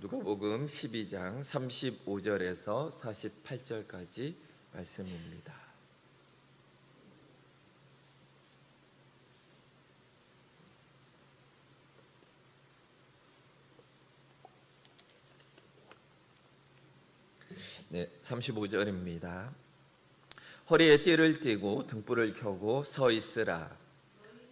누가복음 12장 35절에서 48절까지 말씀입니다. 네, 35절입니다. 허리에 띠를 띠고 등불을 켜고 서 있으라.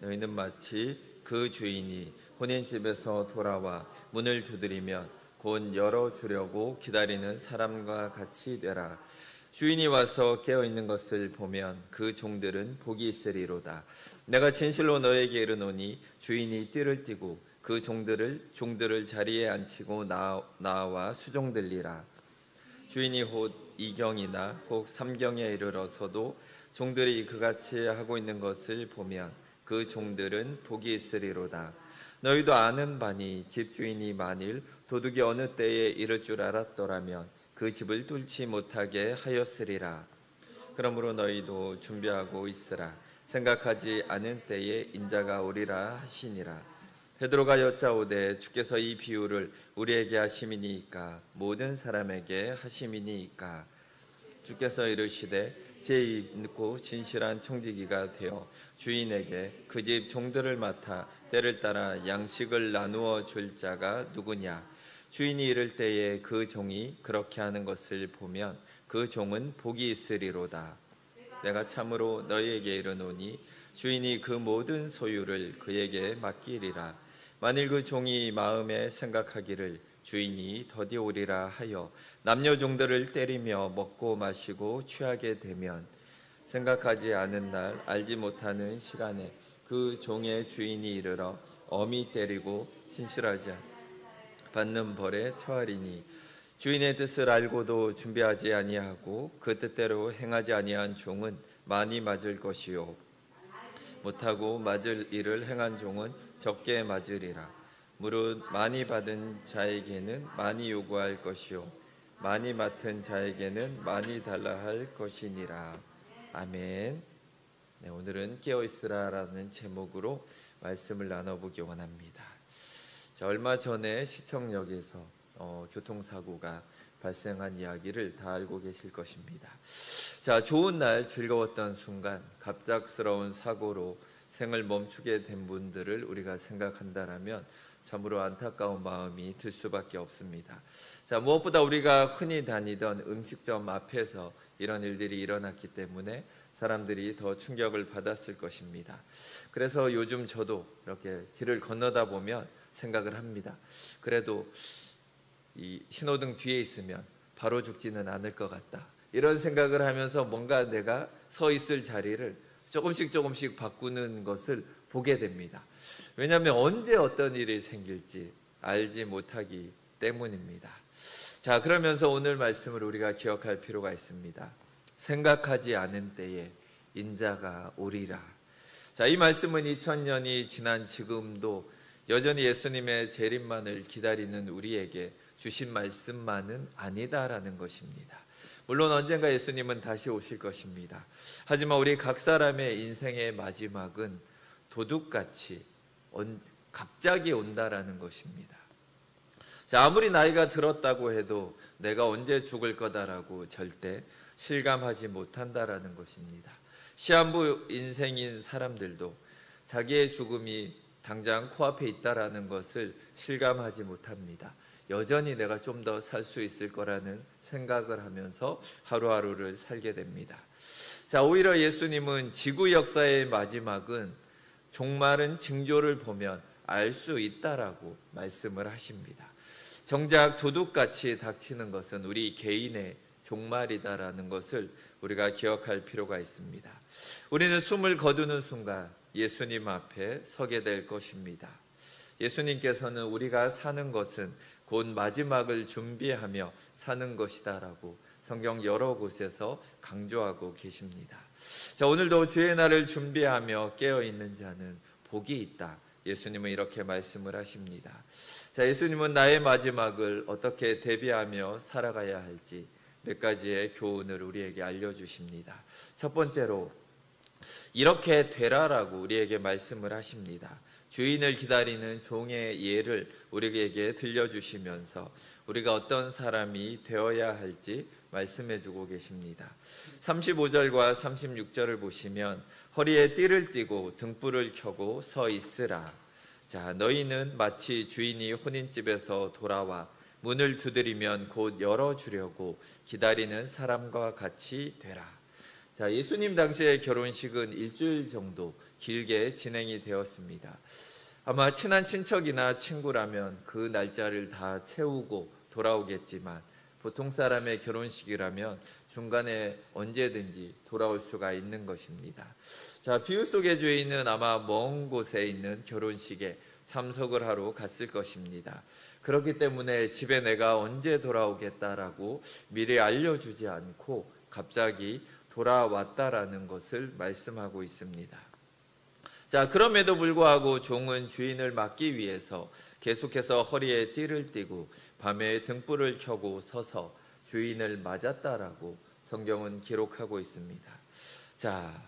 너희는 마치 그 주인이 혼인집에서 돌아와 문을 두드리면 곧 열어주려고 기다리는 사람과 같이 되라. 주인이 와서 깨어있는 것을 보면 그 종들은 복이 있으리로다. 내가 진실로 너에게 이르노니 주인이 띠를 띠고 그 종들을 자리에 앉히고 나와 수종들리라. 주인이 곧 이경이나 혹 삼경에 이르러서도 종들이 그같이 하고 있는 것을 보면 그 종들은 복이 있으리로다. 너희도 아는 바니 집주인이 만일 도둑이 어느 때에 이를 줄 알았더라면 그 집을 뚫지 못하게 하였으리라. 그러므로 너희도 준비하고 있으라. 생각하지 않은 때에 인자가 오리라 하시니라. 베드로가 여짜오되 주께서 이 비유를 우리에게 하심이니이까 모든 사람에게 하심이니이까. 주께서 이르시되 지혜있고 진실한 청지기가 되어 주인에게 그 집 종들을 맡아 때를 따라 양식을 나누어 줄 자가 누구냐. 주인이 이를 때에 그 종이 그렇게 하는 것을 보면 그 종은 복이 있으리로다. 내가 참으로 너희에게 이르노니 주인이 그 모든 소유를 그에게 맡기리라. 만일 그 종이 마음에 생각하기를 주인이 더디 오리라 하여 남녀 종들을 때리며 먹고 마시고 취하게 되면 생각하지 않은 날 알지 못하는 시간에 그 종의 주인이 이르러 엄히 때리고 신실하지 받는 벌에 처하리니 주인의 뜻을 알고도 준비하지 아니하고 그 뜻대로 행하지 아니한 종은 많이 맞을 것이요 못하고 맞을 일을 행한 종은 적게 맞으리라. 무릇 많이 받은 자에게는 많이 요구할 것이요 많이 맡은 자에게는 많이 달라 할 것이니라. 아멘. 네, 오늘은 깨어있으라라는 제목으로 말씀을 나눠보기 원합니다. 자, 얼마 전에 시청역에서 교통사고가 발생한 이야기를 다 알고 계실 것입니다. 자, 좋은 날 즐거웠던 순간 갑작스러운 사고로 생을 멈추게 된 분들을 우리가 생각한다라면 참으로 안타까운 마음이 들 수밖에 없습니다. 자, 무엇보다 우리가 흔히 다니던 음식점 앞에서 이런 일들이 일어났기 때문에 사람들이 더 충격을 받았을 것입니다. 그래서 요즘 저도 이렇게 길을 건너다 보면 생각을 합니다. 그래도 이 신호등 뒤에 있으면 바로 죽지는 않을 것 같다. 이런 생각을 하면서 뭔가 내가 서 있을 자리를 조금씩 바꾸는 것을 보게 됩니다. 왜냐하면 언제 어떤 일이 생길지 알지 못하기 때문입니다. 자, 그러면서 오늘 말씀을 우리가 기억할 필요가 있습니다. 생각하지 않은 때에 인자가 오리라. 자, 이 말씀은 2000년이 지난 지금도 여전히 예수님의 재림만을 기다리는 우리에게 주신 말씀만은 아니다라는 것입니다. 물론 언젠가 예수님은 다시 오실 것입니다. 하지만 우리 각 사람의 인생의 마지막은 도둑같이 갑자기 온다라는 것입니다. 자, 아무리 나이가 들었다고 해도 내가 언제 죽을 거다라고 절대 실감하지 못한다라는 것입니다. 시한부 인생인 사람들도 자기의 죽음이 당장 코앞에 있다라는 것을 실감하지 못합니다. 여전히 내가 좀 더 살 수 있을 거라는 생각을 하면서 하루하루를 살게 됩니다. 자, 오히려 예수님은 지구 역사의 마지막은 종말은 징조를 보면 알 수 있다라고 말씀을 하십니다. 정작 도둑같이 닥치는 것은 우리 개인의 종말이다라는 것을 우리가 기억할 필요가 있습니다. 우리는 숨을 거두는 순간 예수님 앞에 서게 될 것입니다. 예수님께서는 우리가 사는 것은 곧 마지막을 준비하며 사는 것이다라고 성경 여러 곳에서 강조하고 계십니다. 자, 오늘도 주의 날을 준비하며 깨어있는 자는 복이 있다. 예수님은 이렇게 말씀을 하십니다. 자, 예수님은 나의 마지막을 어떻게 대비하며 살아가야 할지 몇 가지의 교훈을 우리에게 알려주십니다. 첫 번째로 이렇게 되라라고 우리에게 말씀을 하십니다. 주인을 기다리는 종의 예를 우리에게 들려주시면서 우리가 어떤 사람이 되어야 할지 말씀해주고 계십니다. 35절과 36절을 보시면 허리에 띠를 띠고 등불을 켜고 서 있으라. 자, 너희는 마치 주인이 혼인집에서 돌아와 문을 두드리면 곧 열어주려고 기다리는 사람과 같이 되라. 자, 예수님 당시의 결혼식은 일주일 정도 길게 진행이 되었습니다. 아마 친한 친척이나 친구라면 그 날짜를 다 채우고 돌아오겠지만 보통 사람의 결혼식이라면 중간에 언제든지 돌아올 수가 있는 것입니다. 자, 비유 속의 주인은 아마 먼 곳에 있는 결혼식에 참석을 하러 갔을 것입니다. 그렇기 때문에 집에 내가 언제 돌아오겠다라고 미리 알려주지 않고 갑자기 돌아왔다라는 것을 말씀하고 있습니다. 자, 그럼에도 불구하고 종은 주인을 막기 위해서 계속해서 허리에 띠를 띠고 밤에 등불을 켜고 서서 주인을 맞았다라고 성경은 기록하고 있습니다. 자,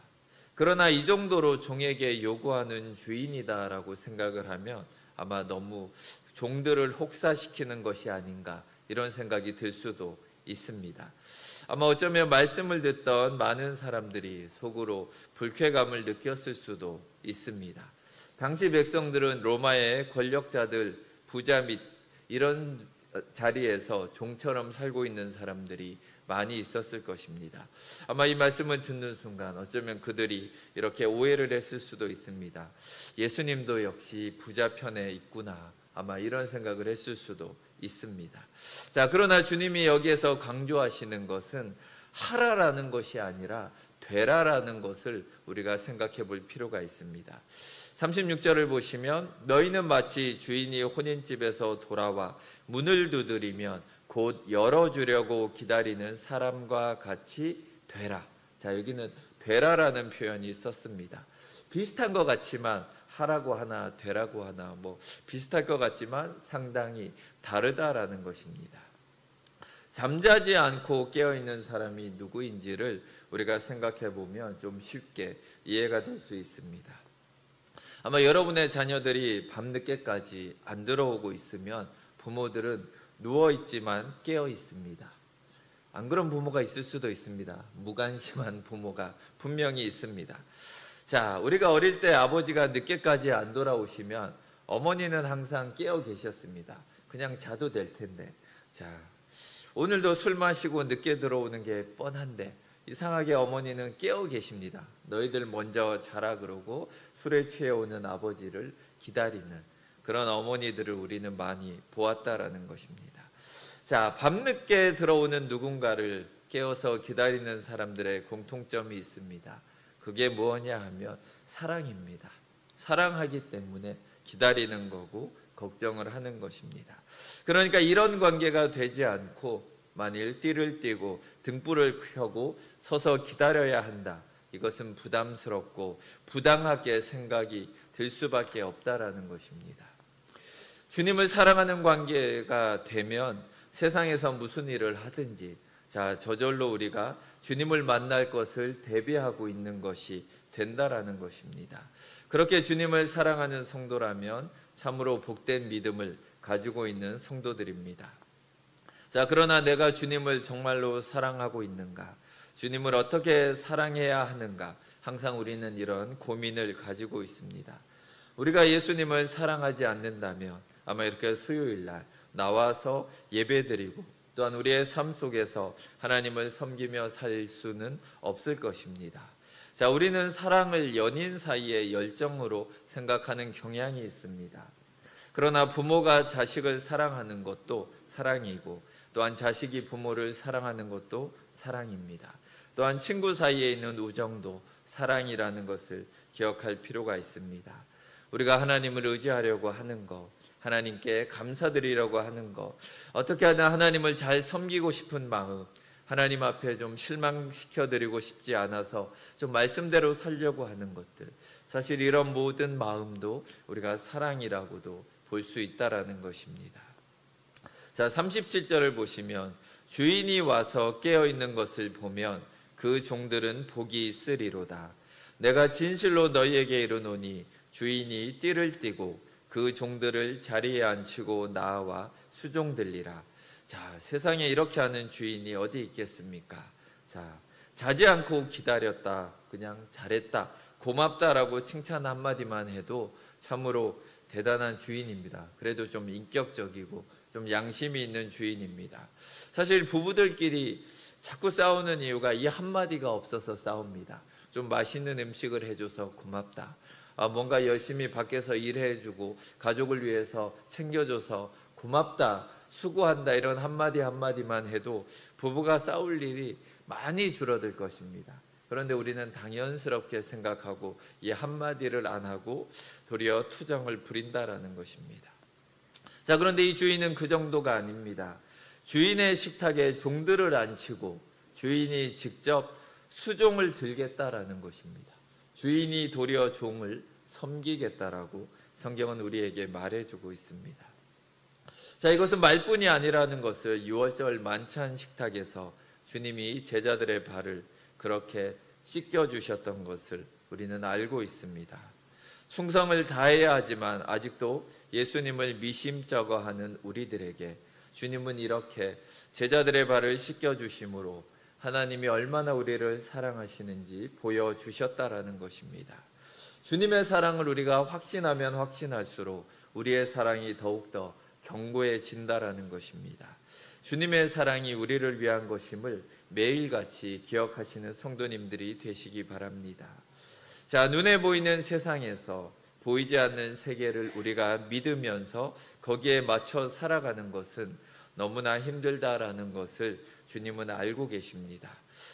그러나 이 정도로 종에게 요구하는 주인이다라고 생각을 하면 아마 너무 종들을 혹사시키는 것이 아닌가 이런 생각이 들 수도 있습니다. 아마 어쩌면 말씀을 듣던 많은 사람들이 속으로 불쾌감을 느꼈을 수도 있습니다. 당시 백성들은 로마의 권력자들, 부자 및 이런 자리에서 종처럼 살고 있는 사람들이 많이 있었을 것입니다. 아마 이 말씀을 듣는 순간 어쩌면 그들이 이렇게 오해를 했을 수도 있습니다. 예수님도 역시 부자 편에 있구나, 아마 이런 생각을 했을 수도 있습니다. 자, 그러나 주님이 여기에서 강조하시는 것은 하라라는 것이 아니라 되라라는 것을 우리가 생각해 볼 필요가 있습니다. 36절을 보시면 너희는 마치 주인이 혼인집에서 돌아와 문을 두드리면 곧 열어주려고 기다리는 사람과 같이 되라. 자, 여기는 되라라는 표현이 썼습니다. 비슷한 것 같지만 하라고 하나 되라고 하나 뭐 비슷할 것 같지만 상당히 다르다라는 것입니다. 잠자지 않고 깨어있는 사람이 누구인지를 우리가 생각해 보면 좀 쉽게 이해가 될 수 있습니다. 아마 여러분의 자녀들이 밤늦게까지 안 들어오고 있으면 부모들은 누워있지만 깨어 있습니다. 안 그런 부모가 있을 수도 있습니다. 무관심한 부모가 분명히 있습니다. 자, 우리가 어릴 때 아버지가 늦게까지 안 돌아오시면 어머니는 항상 깨어 계셨습니다. 그냥 자도 될 텐데. 자, 오늘도 술 마시고 늦게 들어오는 게 뻔한데 이상하게 어머니는 깨어 계십니다. 너희들 먼저 자라 그러고 술에 취해 오는 아버지를 기다리는 그런 어머니들을 우리는 많이 보았다라는 것입니다. 자, 밤늦게 들어오는 누군가를 깨워서 기다리는 사람들의 공통점이 있습니다. 그게 뭐냐 하면 사랑입니다. 사랑하기 때문에 기다리는 거고 걱정을 하는 것입니다. 그러니까 이런 관계가 되지 않고 만일 띠를 띠고 등불을 켜고 서서 기다려야 한다. 이것은 부담스럽고 부당하게 생각이 들 수밖에 없다라는 것입니다. 주님을 사랑하는 관계가 되면 세상에서 무슨 일을 하든지 자, 저절로 우리가 주님을 만날 것을 대비하고 있는 것이 된다라는 것입니다. 그렇게 주님을 사랑하는 성도라면 참으로 복된 믿음을 가지고 있는 성도들입니다. 자, 그러나 내가 주님을 정말로 사랑하고 있는가? 주님을 어떻게 사랑해야 하는가? 항상 우리는 이런 고민을 가지고 있습니다. 우리가 예수님을 사랑하지 않는다면 아마 이렇게 수요일 날 나와서 예배드리고 또한 우리의 삶 속에서 하나님을 섬기며 살 수는 없을 것입니다. 자, 우리는 사랑을 연인 사이의 열정으로 생각하는 경향이 있습니다. 그러나 부모가 자식을 사랑하는 것도 사랑이고 또한 자식이 부모를 사랑하는 것도 사랑입니다. 또한 친구 사이에 있는 우정도 사랑이라는 것을 기억할 필요가 있습니다. 우리가 하나님을 의지하려고 하는 것, 하나님께 감사드리려고 하는 것, 어떻게 하나 하나님을 잘 섬기고 싶은 마음, 하나님 앞에 좀 실망시켜드리고 싶지 않아서 좀 말씀대로 살려고 하는 것들, 사실 이런 모든 마음도 우리가 사랑이라고도 볼 수 있다라는 것입니다. 자, 37절을 보시면 주인이 와서 깨어있는 것을 보면 그 종들은 복이 있으리로다. 내가 진실로 너희에게 이르노니 주인이 띠를 띠고 그 종들을 자리에 앉히고 나와 수종들리라. 자, 세상에 이렇게 하는 주인이 어디 있겠습니까? 자, 자지 않고 기다렸다, 그냥 잘했다, 고맙다라고 칭찬 한마디만 해도 참으로 대단한 주인입니다. 그래도 좀 인격적이고 좀 양심이 있는 주인입니다. 사실 부부들끼리 자꾸 싸우는 이유가 이 한마디가 없어서 싸웁니다. 좀 맛있는 음식을 해줘서 고맙다, 뭔가 열심히 밖에서 일해주고 가족을 위해서 챙겨줘서 고맙다, 수고한다, 이런 한마디 한마디만 해도 부부가 싸울 일이 많이 줄어들 것입니다. 그런데 우리는 당연스럽게 생각하고 이 한마디를 안 하고 도리어 투정을 부린다라는 것입니다. 자, 그런데 이 주인은 그 정도가 아닙니다. 주인의 식탁에 종들을 앉히고 주인이 직접 수종을 들겠다라는 것입니다. 주인이 도리어 종을 섬기겠다라고 성경은 우리에게 말해주고 있습니다. 자, 이것은 말뿐이 아니라는 것을 6월절 만찬 식탁에서 주님이 제자들의 발을 그렇게 씻겨주셨던 것을 우리는 알고 있습니다. 충성을 다해야 하지만 아직도 예수님을 미심쩍어하는 우리들에게 주님은 이렇게 제자들의 발을 씻겨주심으로 하나님이 얼마나 우리를 사랑하시는지 보여주셨다라는 것입니다. 주님의 사랑을 우리가 확신하면 확신할수록 우리의 사랑이 더욱더 견고해진다라는 것입니다. 주님의 사랑이 우리를 위한 것임을 매일같이 기억하시는 성도님들이 되시기 바랍니다. 자, 눈에 보이는 세상에서 보이지 않는 세계를 우리가 믿으면서 거기에 맞춰 살아가는 것은 너무나 힘들다라는 것을 주님은 알고 계십니다.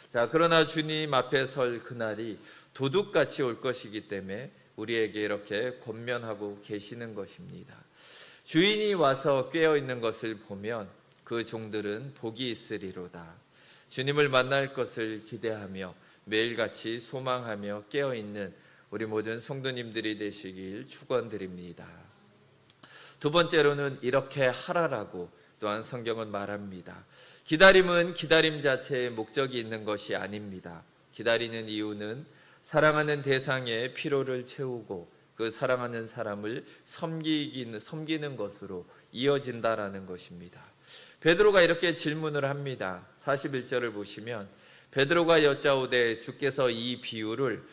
자, 그러나 주님 앞에 설 그날이 도둑같이 올 것이기 때문에 우리에게 이렇게 권면하고 계시는 것입니다. 주인이 와서 깨어있는 것을 보면 그 종들은 복이 있으리로다. 주님을 만날 것을 기대하며 매일같이 소망하며 깨어있는 우리 모든 성도님들이 되시길 축원드립니다. 두 번째로는 이렇게 하라라고 또한 성경은 말합니다. 기다림은 기다림 자체에 목적이 있는 것이 아닙니다. 기다리는 이유는 사랑하는 대상의 피로를 채우고 그 사랑하는 사람을 섬기는 것으로 이어진다라는 것입니다. 베드로가 이렇게 질문을 합니다. 41절을 보시면 베드로가 여짜오되 주께서 이 비유를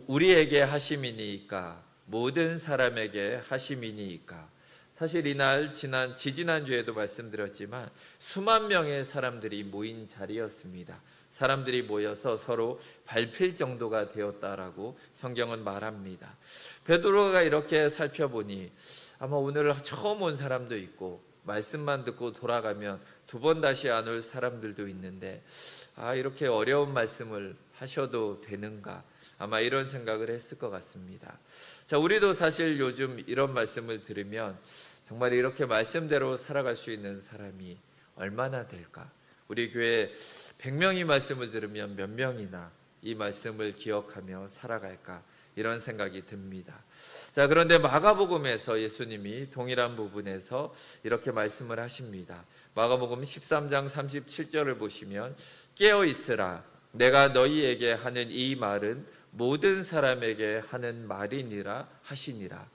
우리에게 하심이니이까 모든 사람에게 하심이니이까. 사실 이날 지지난주에도 말씀드렸지만 수만 명의 사람들이 모인 자리였습니다. 사람들이 모여서 서로 밟힐 정도가 되었다라고 성경은 말합니다. 베드로가 이렇게 살펴보니 아마 오늘 처음 온 사람도 있고 말씀만 듣고 돌아가면 두 번 다시 안 올 사람들도 있는데 이렇게 어려운 말씀을 하셔도 되는가, 아마 이런 생각을 했을 것 같습니다. 자, 우리도 사실 요즘 이런 말씀을 들으면 정말 이렇게 말씀대로 살아갈 수 있는 사람이 얼마나 될까? 우리 교회 100명이 말씀을 들으면 몇 명이나 이 말씀을 기억하며 살아갈까? 이런 생각이 듭니다. 자, 그런데 마가복음에서 예수님이 동일한 부분에서 이렇게 말씀을 하십니다. 마가복음 13장 37절을 보시면 깨어 있으라, 내가 너희에게 하는 이 말은 모든 사람에게 하는 말이니라 하시니라.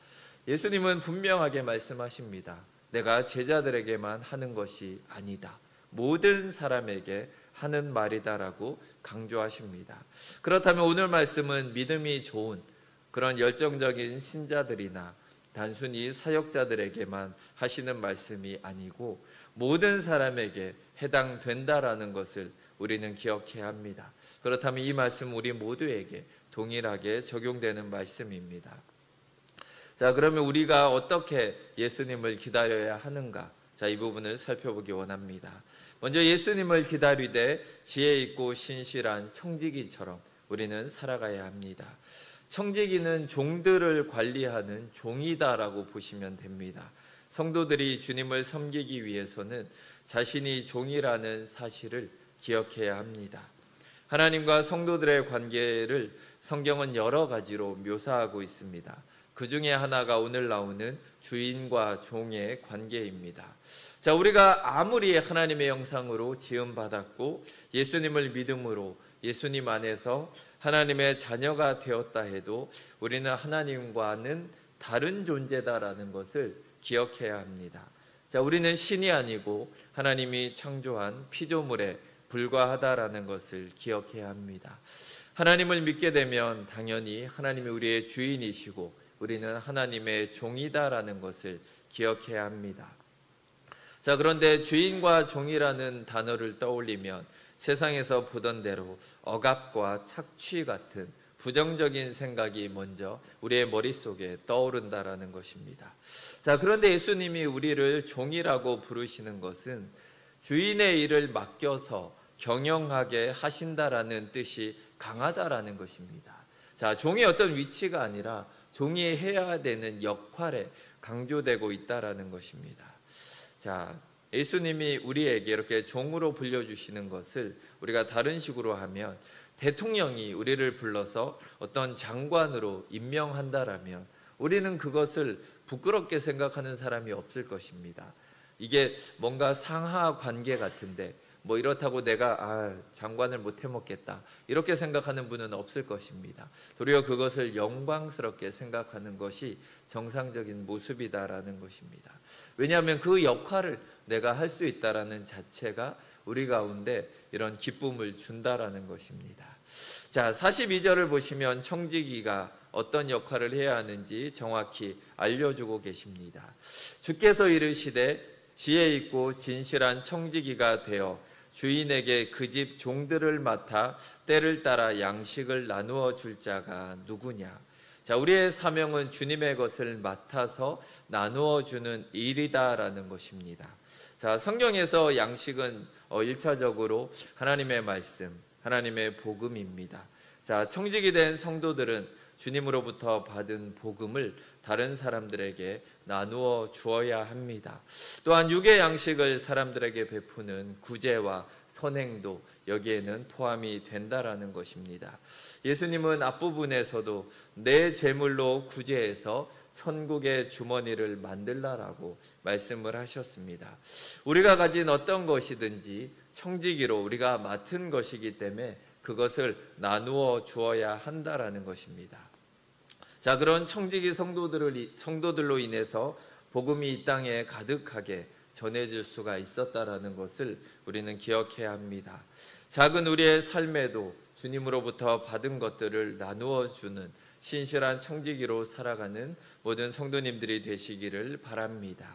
예수님은 분명하게 말씀하십니다. 내가 제자들에게만 하는 것이 아니다, 모든 사람에게 하는 말이다라고 강조하십니다. 그렇다면 오늘 말씀은 믿음이 좋은 그런 열정적인 신자들이나 단순히 사역자들에게만 하시는 말씀이 아니고 모든 사람에게 해당된다라는 것을 우리는 기억해야 합니다. 그렇다면 이 말씀 우리 모두에게 동일하게 적용되는 말씀입니다. 자, 그러면 우리가 어떻게 예수님을 기다려야 하는가? 자, 이 부분을 살펴보기 원합니다. 먼저 예수님을 기다리되 지혜 있고 신실한 청지기처럼 우리는 살아가야 합니다. 청지기는 종들을 관리하는 종이다라고 보시면 됩니다. 성도들이 주님을 섬기기 위해서는 자신이 종이라는 사실을 기억해야 합니다. 하나님과 성도들의 관계를 성경은 여러 가지로 묘사하고 있습니다. 그 중에 하나가 오늘 나오는 주인과 종의 관계입니다. 자, 우리가 아무리 하나님의 형상으로 지음받았고 예수님을 믿음으로 예수님 안에서 하나님의 자녀가 되었다 해도 우리는 하나님과는 다른 존재다라는 것을 기억해야 합니다. 자, 우리는 신이 아니고 하나님이 창조한 피조물에 불과하다라는 것을 기억해야 합니다. 하나님을 믿게 되면 당연히 하나님이 우리의 주인이시고 우리는 하나님의 종이다라는 것을 기억해야 합니다. 자, 그런데 주인과 종이라는 단어를 떠올리면 세상에서 보던 대로 억압과 착취 같은 부정적인 생각이 먼저 우리의 머릿속에 떠오른다라는 것입니다. 자, 그런데 예수님이 우리를 종이라고 부르시는 것은 주인의 일을 맡겨서 경영하게 하신다라는 뜻이 강하다라는 것입니다. 자, 종의 어떤 위치가 아니라 종이 해야 되는 역할에 강조되고 있다라는 것입니다. 자, 예수님이 우리에게 이렇게 종으로 불려주시는 것을 우리가 다른 식으로 하면 대통령이 우리를 불러서 어떤 장관으로 임명한다라면 우리는 그것을 부끄럽게 생각하는 사람이 없을 것입니다. 이게 뭔가 상하 관계 같은데 뭐 이렇다고 내가 장관을 못 해먹겠다 이렇게 생각하는 분은 없을 것입니다. 도리어 그것을 영광스럽게 생각하는 것이 정상적인 모습이다라는 것입니다. 왜냐하면 그 역할을 내가 할 수 있다라는 자체가 우리 가운데 이런 기쁨을 준다라는 것입니다. 자, 42절을 보시면 청지기가 어떤 역할을 해야 하는지 정확히 알려주고 계십니다. 주께서 이르시되 지혜 있고 진실한 청지기가 되어 주인에게 그 집 종들을 맡아 때를 따라 양식을 나누어 줄 자가 누구냐. 자, 우리의 사명은 주님의 것을 맡아서 나누어 주는 일이다라는 것입니다. 자, 성경에서 양식은 1차적으로 하나님의 말씀, 하나님의 복음입니다. 자, 청지기 된 성도들은 주님으로부터 받은 복음을 다른 사람들에게 나누어 주어야 합니다. 또한 육의 양식을 사람들에게 베푸는 구제와 선행도 여기에는 포함이 된다라는 것입니다. 예수님은 앞부분에서도 내 재물로 구제해서 천국의 주머니를 만들라라고 말씀을 하셨습니다. 우리가 가진 어떤 것이든지 청지기로 우리가 맡은 것이기 때문에 그것을 나누어 주어야 한다라는 것입니다. 자, 그런 청지기 성도들로 인해서 복음이 이 땅에 가득하게 전해질 수가 있었다라는 것을 우리는 기억해야 합니다. 작은 우리의 삶에도 주님으로부터 받은 것들을 나누어 주는 신실한 청지기로 살아가는 모든 성도님들이 되시기를 바랍니다.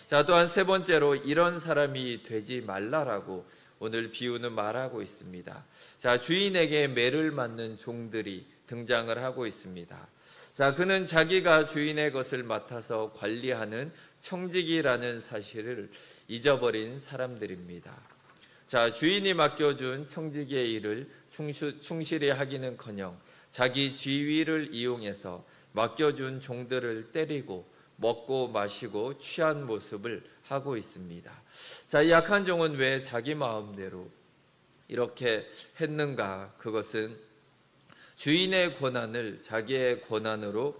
자, 또한 세 번째로 이런 사람이 되지 말라라고 오늘 비유는 말하고 있습니다. 자, 주인에게 매를 맞는 종들이 등장을 하고 있습니다. 자, 그는 자기가 주인의 것을 맡아서 관리하는 청지기라는 사실을 잊어버린 사람들입니다. 자, 주인이 맡겨준 청지기의 일을 충실히 하기는커녕 자기 지위를 이용해서 맡겨준 종들을 때리고 먹고 마시고 취한 모습을 하고 있습니다. 자, 이 약한 종은 왜 자기 마음대로 이렇게 했는가? 그것은 주인의 권한을 자기의 권한으로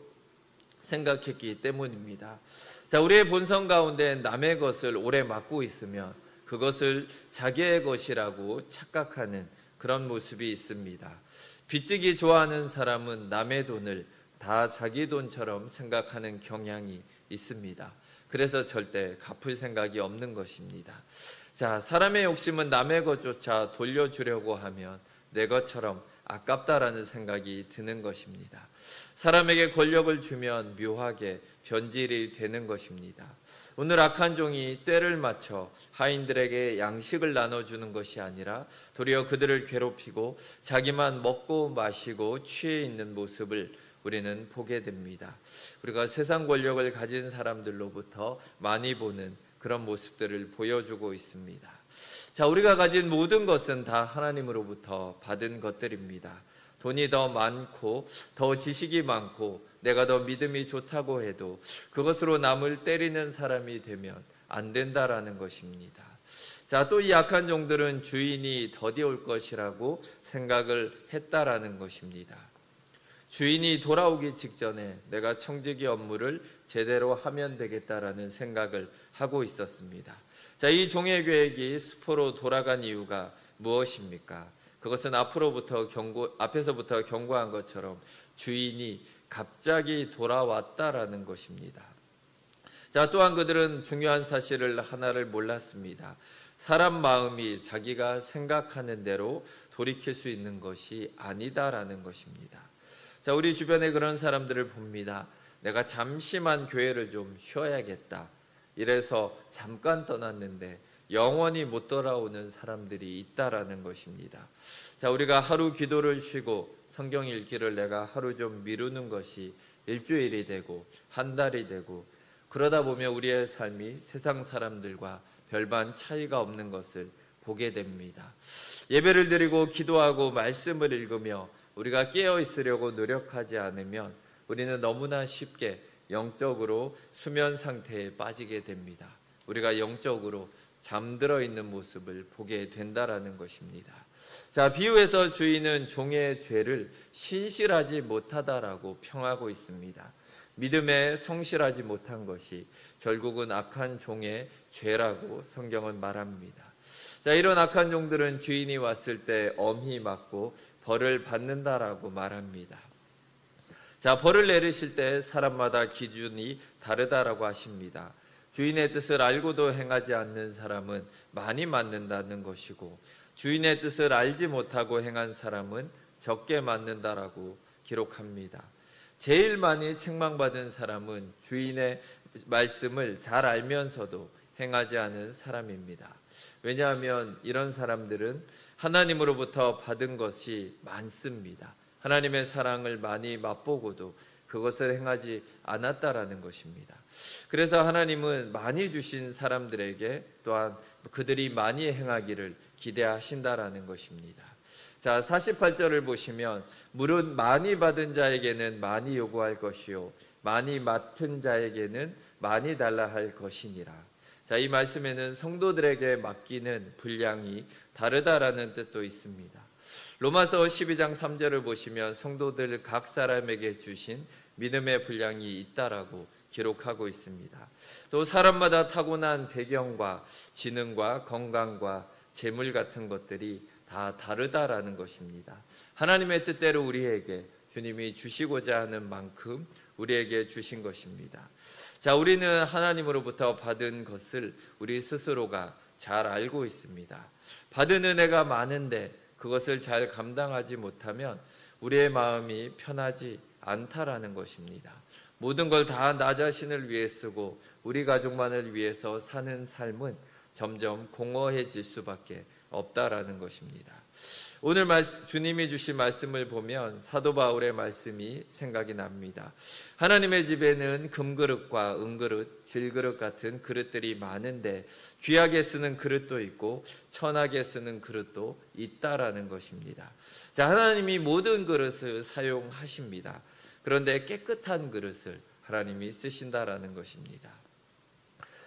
생각했기 때문입니다. 자, 우리의 본성 가운데 남의 것을 오래 맡고 있으면 그것을 자기의 것이라고 착각하는 그런 모습이 있습니다. 빚지기 좋아하는 사람은 남의 돈을 다 자기 돈처럼 생각하는 경향이 있습니다. 그래서 절대 갚을 생각이 없는 것입니다. 자, 사람의 욕심은 남의 것조차 돌려주려고 하면 내 것처럼 아깝다라는 생각이 드는 것입니다. 사람에게 권력을 주면 묘하게 변질이 되는 것입니다. 오늘 악한 종이 때를 맞춰 하인들에게 양식을 나눠주는 것이 아니라 도리어 그들을 괴롭히고 자기만 먹고 마시고 취해 있는 모습을 우리는 보게 됩니다. 우리가 세상 권력을 가진 사람들로부터 많이 보는 그런 모습들을 보여주고 있습니다. 자, 우리가 가진 모든 것은 다 하나님으로부터 받은 것들입니다. 돈이 더 많고 더 지식이 많고 내가 더 믿음이 좋다고 해도 그것으로 남을 때리는 사람이 되면 안 된다라는 것입니다. 자, 또 이 악한 종들은 주인이 더디 올 것이라고 생각을 했다라는 것입니다. 주인이 돌아오기 직전에 내가 청지기 업무를 제대로 하면 되겠다라는 생각을 하고 있었습니다. 자, 이 종의 계획이 수포로 돌아간 이유가 무엇입니까? 그것은 앞에서부터 경고한 것처럼 주인이 갑자기 돌아왔다라는 것입니다. 자, 또한 그들은 중요한 사실을 하나를 몰랐습니다. 사람 마음이 자기가 생각하는 대로 돌이킬 수 있는 것이 아니다라는 것입니다. 자, 우리 주변에 그런 사람들을 봅니다. 내가 잠시만 교회를 좀 쉬어야겠다, 이래서 잠깐 떠났는데 영원히 못 돌아오는 사람들이 있다라는 것입니다. 자, 우리가 하루 기도를 쉬고 성경 읽기를 내가 하루 좀 미루는 것이 일주일이 되고 한 달이 되고, 그러다 보면 우리의 삶이 세상 사람들과 별반 차이가 없는 것을 보게 됩니다. 예배를 드리고 기도하고 말씀을 읽으며 우리가 깨어 있으려고 노력하지 않으면 우리는 너무나 쉽게 영적으로 수면 상태에 빠지게 됩니다. 우리가 영적으로 잠들어 있는 모습을 보게 된다라는 것입니다. 자, 비유에서 주인은 종의 죄를 신실하지 못하다라고 평하고 있습니다. 믿음에 성실하지 못한 것이 결국은 악한 종의 죄라고 성경은 말합니다. 자, 이런 악한 종들은 주인이 왔을 때 엄히 맞고 벌을 받는다라고 말합니다. 자, 벌을 내리실 때 사람마다 기준이 다르다라고 하십니다. 주인의 뜻을 알고도 행하지 않는 사람은 많이 맞는다는 것이고, 주인의 뜻을 알지 못하고 행한 사람은 적게 맞는다라고 기록합니다. 제일 많이 책망받은 사람은 주인의 말씀을 잘 알면서도 행하지 않은 사람입니다. 왜냐하면 이런 사람들은 하나님으로부터 받은 것이 많습니다. 하나님의 사랑을 많이 맛보고도 그것을 행하지 않았다라는 것입니다. 그래서 하나님은 많이 주신 사람들에게 또한 그들이 많이 행하기를 기대하신다라는 것입니다. 자, 48절을 보시면 물은 많이 받은 자에게는 많이 요구할 것이요 많이 맡은 자에게는 많이 달라 할 것이니라. 자, 이 말씀에는 성도들에게 맡기는 분량이 다르다라는 뜻도 있습니다. 로마서 12장 3절을 보시면 성도들 각 사람에게 주신 믿음의 분량이 있다라고 기록하고 있습니다. 또 사람마다 타고난 배경과 지능과 건강과 재물 같은 것들이 다 다르다라는 것입니다. 하나님의 뜻대로 우리에게 주님이 주시고자 하는 만큼 우리에게 주신 것입니다. 자, 우리는 하나님으로부터 받은 것을 우리 스스로가 잘 알고 있습니다. 받은 은혜가 많은데 그것을 잘 감당하지 못하면 우리의 마음이 편하지 않다라는 것입니다. 모든 걸 다 나 자신을 위해 쓰고 우리 가족만을 위해서 사는 삶은 점점 공허해질 수밖에 없다라는 것입니다. 오늘 주님이 주신 말씀을 보면 사도 바울의 말씀이 생각이 납니다. 하나님의 집에는 금그릇과 은그릇, 질그릇 같은 그릇들이 많은데 귀하게 쓰는 그릇도 있고 천하게 쓰는 그릇도 있다라는 것입니다. 자, 하나님이 모든 그릇을 사용하십니다. 그런데 깨끗한 그릇을 하나님이 쓰신다라는 것입니다.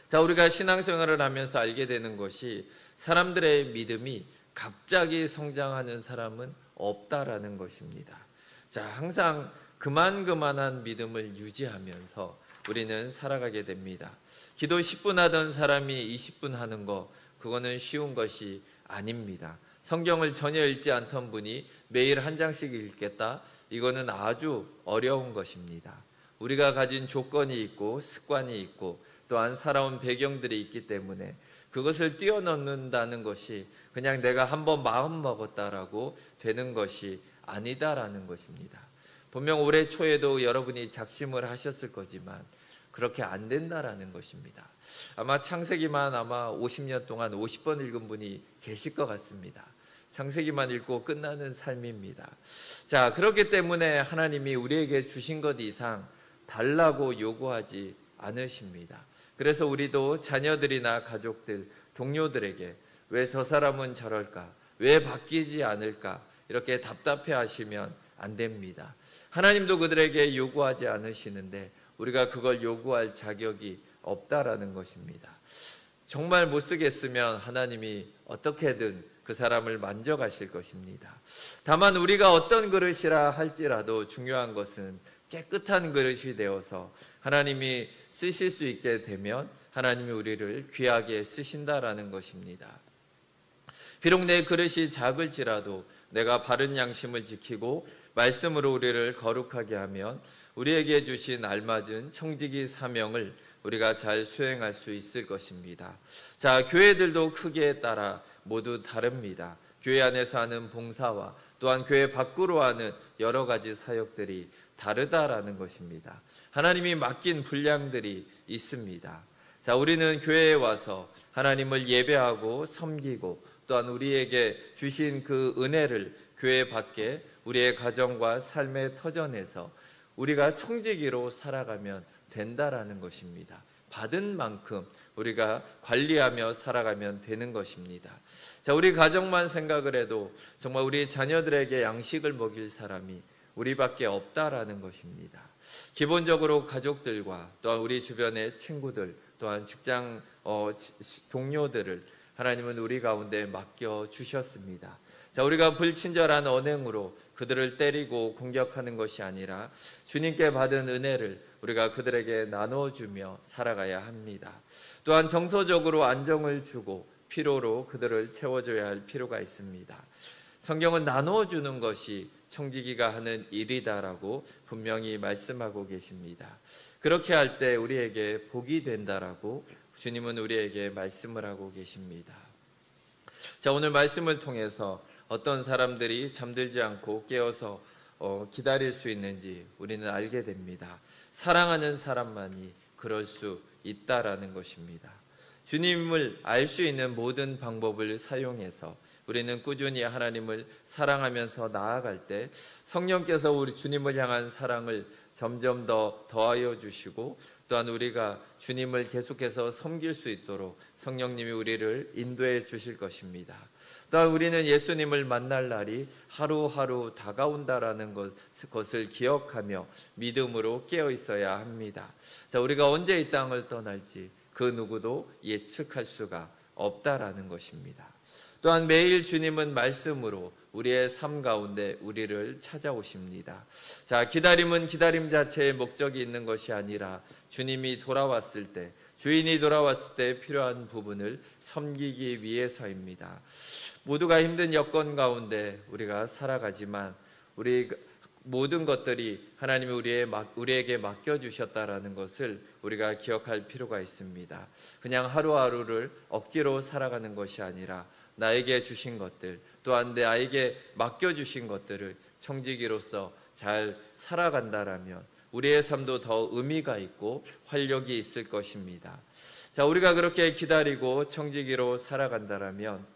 자, 우리가 신앙생활을 하면서 알게 되는 것이 사람들의 믿음이 갑자기 성장하는 사람은 없다라는 것입니다. 자, 항상 그만한 믿음을 유지하면서 우리는 살아가게 됩니다. 기도 10분 하던 사람이 20분 하는 거, 그거는 쉬운 것이 아닙니다. 성경을 전혀 읽지 않던 분이 매일 한 장씩 읽겠다, 이거는 아주 어려운 것입니다. 우리가 가진 조건이 있고 습관이 있고 또한 살아온 배경들이 있기 때문에 그것을 뛰어넘는다는 것이 그냥 내가 한번 마음 먹었다라고 되는 것이 아니다라는 것입니다. 분명 올해 초에도 여러분이 작심을 하셨을 거지만 그렇게 안 된다라는 것입니다. 아마 창세기만 50년 동안 50번 읽은 분이 계실 것 같습니다. 창세기만 읽고 끝나는 삶입니다. 자, 그렇기 때문에 하나님이 우리에게 주신 것 이상 달라고 요구하지 않으십니다. 그래서 우리도 자녀들이나 가족들, 동료들에게 왜 저 사람은 저럴까? 왜 바뀌지 않을까? 이렇게 답답해 하시면 안 됩니다. 하나님도 그들에게 요구하지 않으시는데 우리가 그걸 요구할 자격이 없다라는 것입니다. 정말 못 쓰겠으면 하나님이 어떻게든 그 사람을 만져가실 것입니다. 다만 우리가 어떤 그릇이라 할지라도 중요한 것은 깨끗한 그릇이 되어서 하나님이 쓰실 수 있게 되면 하나님이 우리를 귀하게 쓰신다라는 것입니다. 비록 내 그릇이 작을지라도 내가 바른 양심을 지키고 말씀으로 우리를 거룩하게 하면 우리에게 주신 알맞은 청지기 사명을 우리가 잘 수행할 수 있을 것입니다. 자, 교회들도 크기에 따라 모두 다릅니다. 교회 안에서 하는 봉사와 또한 교회 밖으로 하는 여러 가지 사역들이 다르다라는 것입니다. 하나님이 맡긴 분량들이 있습니다. 자, 우리는 교회에 와서 하나님을 예배하고 섬기고 또한 우리에게 주신 그 은혜를 교회 밖에 우리의 가정과 삶의 터전에서 우리가 청지기로 살아가면 된다라는 것입니다. 받은 만큼 우리가 관리하며 살아가면 되는 것입니다. 자, 우리 가정만 생각을 해도 정말 우리 자녀들에게 양식을 먹일 사람이 우리밖에 없다라는 것입니다. 기본적으로 가족들과 또한 우리 주변의 친구들 또한 직장 동료들을 하나님은 우리 가운데 맡겨 주셨습니다. 자, 우리가 불친절한 언행으로 그들을 때리고 공격하는 것이 아니라 주님께 받은 은혜를 우리가 그들에게 나눠주며 살아가야 합니다. 또한 정서적으로 안정을 주고 피로로 그들을 채워줘야 할 필요가 있습니다. 성경은 나눠주는 것이 청지기가 하는 일이다라고 분명히 말씀하고 계십니다. 그렇게 할 때 우리에게 복이 된다라고 주님은 우리에게 말씀을 하고 계십니다. 자, 오늘 말씀을 통해서 어떤 사람들이 잠들지 않고 깨어서 기다릴 수 있는지 우리는 알게 됩니다. 사랑하는 사람만이 그럴 수 있다라는 것입니다. 주님을 알 수 있는 모든 방법을 사용해서 우리는 꾸준히 하나님을 사랑하면서 나아갈 때 성령께서 우리 주님을 향한 사랑을 점점 더 더하여 주시고 또한 우리가 주님을 계속해서 섬길 수 있도록 성령님이 우리를 인도해 주실 것입니다. 또한 우리는 예수님을 만날 날이 하루하루 다가온다라는 것을 기억하며 믿음으로 깨어 있어야 합니다. 자, 우리가 언제 이 땅을 떠날지 그 누구도 예측할 수가 없다라는 것입니다. 또한 매일 주님은 말씀으로 우리의 삶 가운데 우리를 찾아오십니다. 자, 기다림은 기다림 자체의 목적이 있는 것이 아니라 주님이 돌아왔을 때, 주인이 돌아왔을 때 필요한 부분을 섬기기 위해서입니다. 모두가 힘든 여건 가운데 우리가 살아가지만 우리 모든 것들이 하나님이 우리에게 맡겨주셨다라는 것을 우리가 기억할 필요가 있습니다. 그냥 하루하루를 억지로 살아가는 것이 아니라 나에게 주신 것들 또한 나에게 맡겨주신 것들을 청지기로서 잘 살아간다라면 우리의 삶도 더 의미가 있고 활력이 있을 것입니다. 자, 우리가 그렇게 기다리고 청지기로 살아간다라면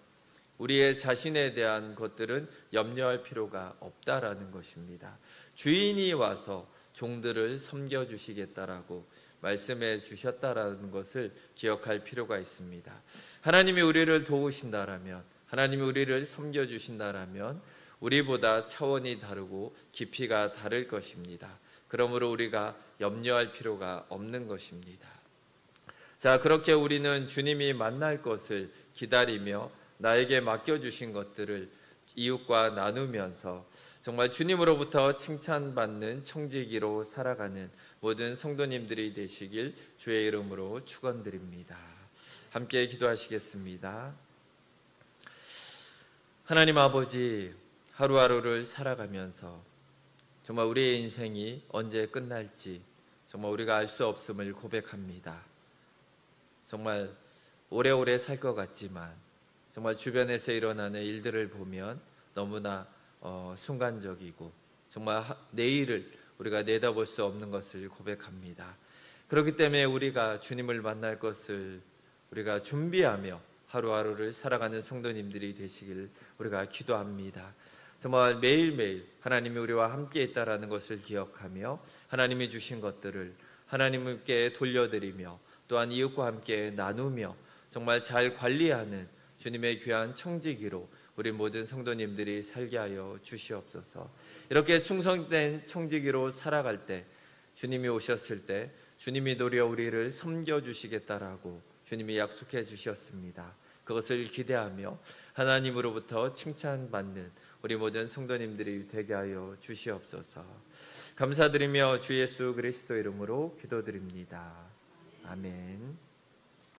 우리의 자신에 대한 것들은 염려할 필요가 없다라는 것입니다. 주인이 와서 종들을 섬겨주시겠다라고 말씀해 주셨다라는 것을 기억할 필요가 있습니다. 하나님이 우리를 도우신다라면, 하나님이 우리를 섬겨주신다라면 우리보다 차원이 다르고 깊이가 다를 것입니다. 그러므로 우리가 염려할 필요가 없는 것입니다. 자, 그렇게 우리는 주님이 만날 것을 기다리며 나에게 맡겨주신 것들을 이웃과 나누면서 정말 주님으로부터 칭찬받는 청지기로 살아가는 모든 성도님들이 되시길 주의 이름으로 축원드립니다. 함께 기도하시겠습니다. 하나님 아버지, 하루하루를 살아가면서 정말 우리의 인생이 언제 끝날지 정말 우리가 알 수 없음을 고백합니다. 정말 오래오래 살 것 같지만 정말 주변에서 일어나는 일들을 보면 너무나 순간적이고 정말 내일을 우리가 내다볼 수 없는 것을 고백합니다. 그렇기 때문에 우리가 주님을 만날 것을 우리가 준비하며 하루하루를 살아가는 성도님들이 되시길 우리가 기도합니다. 정말 매일매일 하나님이 우리와 함께 있다라는 것을 기억하며 하나님이 주신 것들을 하나님께 돌려드리며 또한 이웃과 함께 나누며 정말 잘 관리하는 주님의 귀한 청지기로 우리 모든 성도님들이 살게 하여 주시옵소서. 이렇게 충성된 청지기로 살아갈 때 주님이 오셨을 때 주님이 도리어 우리를 섬겨주시겠다라고 주님이 약속해 주셨습니다. 그것을 기대하며 하나님으로부터 칭찬받는 우리 모든 성도님들이 되게 하여 주시옵소서. 감사드리며 주 예수 그리스도 이름으로 기도드립니다. 아멘.